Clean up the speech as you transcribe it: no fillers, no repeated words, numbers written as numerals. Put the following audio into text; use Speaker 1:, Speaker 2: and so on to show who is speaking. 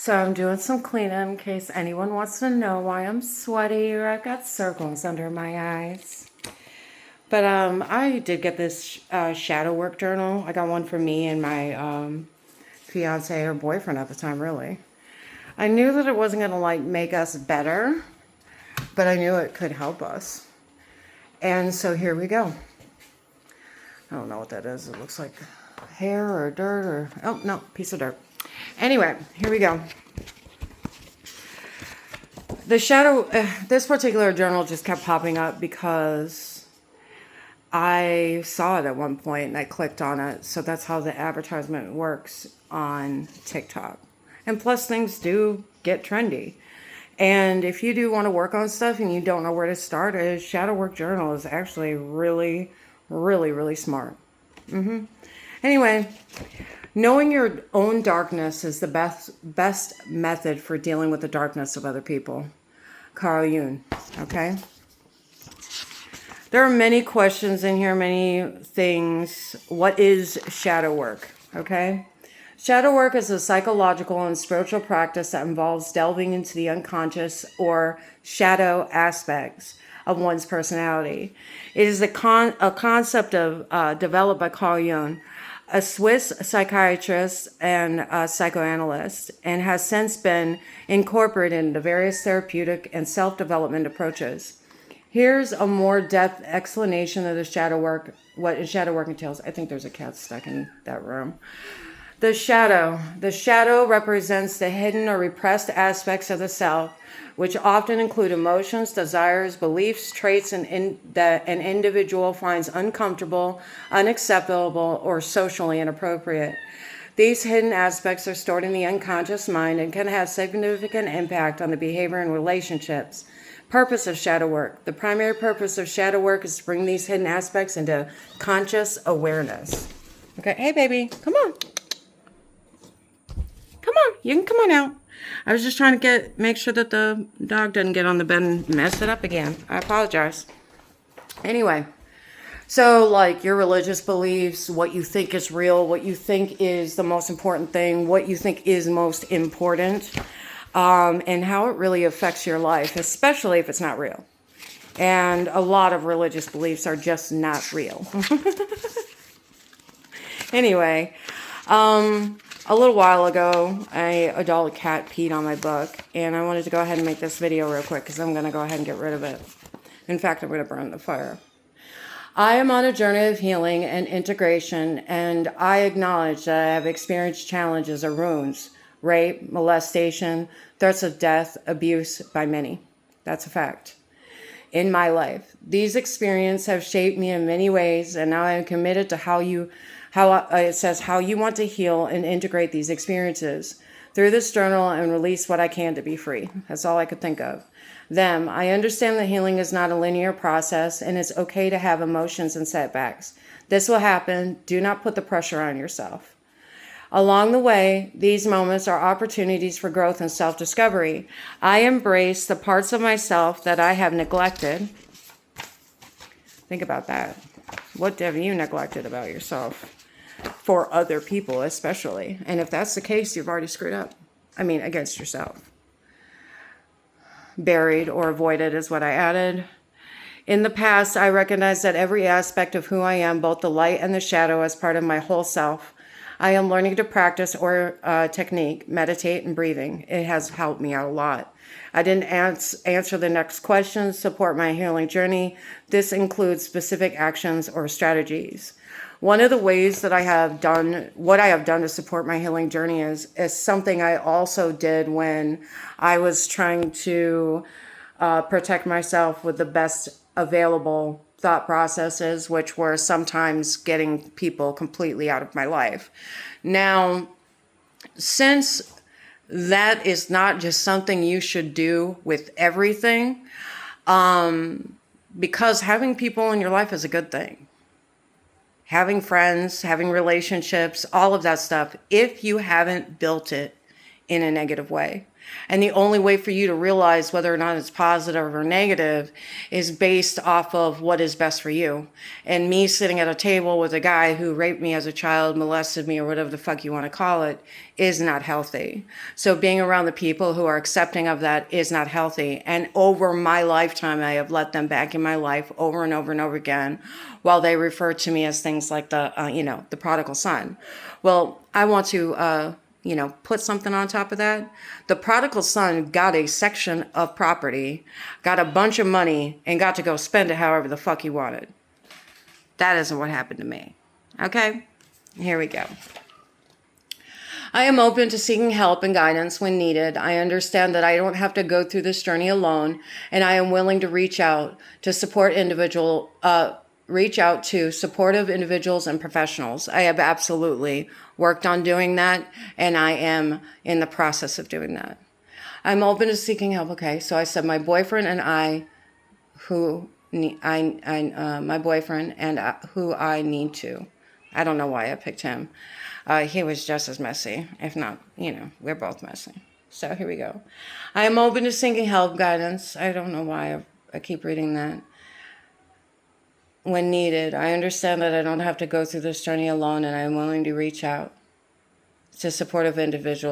Speaker 1: So I'm doing some cleaning in case anyone wants to know why I'm sweaty or I've got circles under my eyes. But I did get this shadow work journal. I got one for me and my fiance or boyfriend at the time, really. I knew that it wasn't going to like make us better, but I knew it could help us. And so here we go. I don't know what that is. It looks like hair or dirt or, oh no, piece of dirt. Anyway, here we go. The shadow, this particular journal just kept popping up because I saw it at one point and I clicked on it. So that's how the advertisement works on TikTok. And plus things do get trendy. And if you do want to work on stuff and you don't know where to start, a shadow work journal is actually really, really, really smart. Anyway, knowing your own darkness is the best method for dealing with the darkness of other people. Carl Jung, okay? There are many questions in here, many things. What is shadow work, okay? Shadow work is a psychological and spiritual practice that involves delving into the unconscious or shadow aspects of one's personality. It is a concept of developed by Carl Jung, a Swiss psychiatrist and a psychoanalyst, and has since been incorporated into various therapeutic and self-development approaches. Here's a more depth explanation of the shadow work, what shadow work entails. I think there's a cat stuck in that room. The shadow. The shadow represents the hidden or repressed aspects of the self, which often include emotions, desires, beliefs, traits, that an individual finds uncomfortable, unacceptable, or socially inappropriate. These hidden aspects are stored in the unconscious mind and can have significant impact on the behavior and relationships. Purpose of shadow work. The primary purpose of shadow work is to bring these hidden aspects into conscious awareness. Okay, hey baby, come on. Come on, you can come on out. I was just trying to make sure that the dog doesn't get on the bed and mess it up again. I apologize. Anyway, so like your religious beliefs, what you think is real, what you think is the most important thing, what you think is most important, and how it really affects your life, especially if it's not real. And a lot of religious beliefs are just not real. Anyway, a little while ago, a adult cat peed on my book, and I wanted to go ahead and make this video real quick because I'm going to go ahead and get rid of it. In fact, I'm going to burn the fire. I am on a journey of healing and integration, and I acknowledge that I have experienced challenges or wounds, rape, molestation, threats of death, abuse by many. That's a fact. In my life, these experiences have shaped me in many ways, and now I am committed to how you want to heal and integrate these experiences through this journal and release what I can to be free. That's all I could think of. I understand that healing is not a linear process, and it's okay to have emotions and setbacks. This will happen. Do not put the pressure on yourself. Along the way, these moments are opportunities for growth and self-discovery. I embrace the parts of myself that I have neglected. Think about that. What have you neglected about yourself? For other people, especially. And if that's the case, you've already screwed up. I mean, against yourself. Buried or avoided is what I added. In the past, I recognized that every aspect of who I am, both the light and the shadow, is part of my whole self. I am learning to practice or technique, meditate, and breathing. It has helped me out a lot. I didn't answer the next question, support my healing journey. This includes specific actions or strategies. One of the ways that I have done, what I have done to support my healing journey is something I also did when I was trying to protect myself with the best available thought processes, which were sometimes getting people completely out of my life. Now, since that is not just something you should do with everything, because having people in your life is a good thing. Having friends, having relationships, all of that stuff, if you haven't built it, in a negative way. And the only way for you to realize whether or not it's positive or negative is based off of what is best for you. And me sitting at a table with a guy who raped me as a child, molested me, or whatever the fuck you want to call it, is not healthy. So being around the people who are accepting of that is not healthy. And over my lifetime, I have let them back in my life over and over and over again, while they refer to me as things like the prodigal son. Well, I want to, put something on top of that. The prodigal son got a section of property, got a bunch of money, and got to go spend it however the fuck he wanted. That isn't what happened to me. Okay? Here we go. I am open to seeking help and guidance when needed. I understand that I don't have to go through this journey alone, and I am willing to reach out to supportive individuals and professionals. I have absolutely worked on doing that, and I am in the process of doing that. I'm open to seeking help. Okay, so I said my boyfriend and I, who I need to. I don't know why I picked him. He was just as messy, if not, we're both messy. So here we go. I am open to seeking help, guidance. I don't know why I keep reading that. When needed, I understand that I don't have to go through this journey alone, and I am willing to reach out to supportive individuals